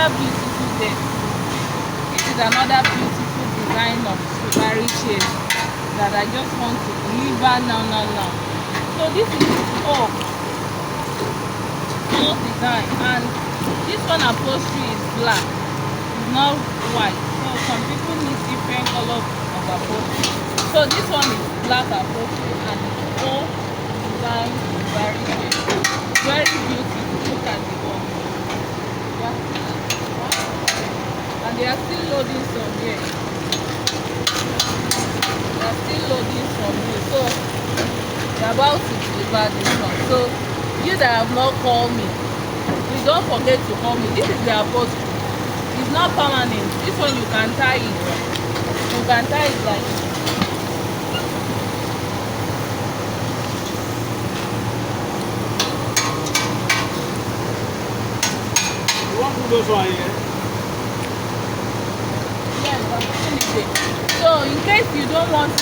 another beautiful day. This is another beautiful design of strawberry chairs that I just want to deliver now. So this is oak design, and this one upholstery is black, it's not white. So some people need different colors of upholstery. So this one is black upholstery and it's oak design strawberry chair. Very beautiful. Look at the one. Yeah. And they are still loading some here. They are still loading some here. So they're about to deliver this one. So you that have not called me, please don't forget to call me. This is the upholstery. It's not permanent. This one you can tie it. You can tie it like this. Those one here. Yes, I'm putting it there. So in case you don't want to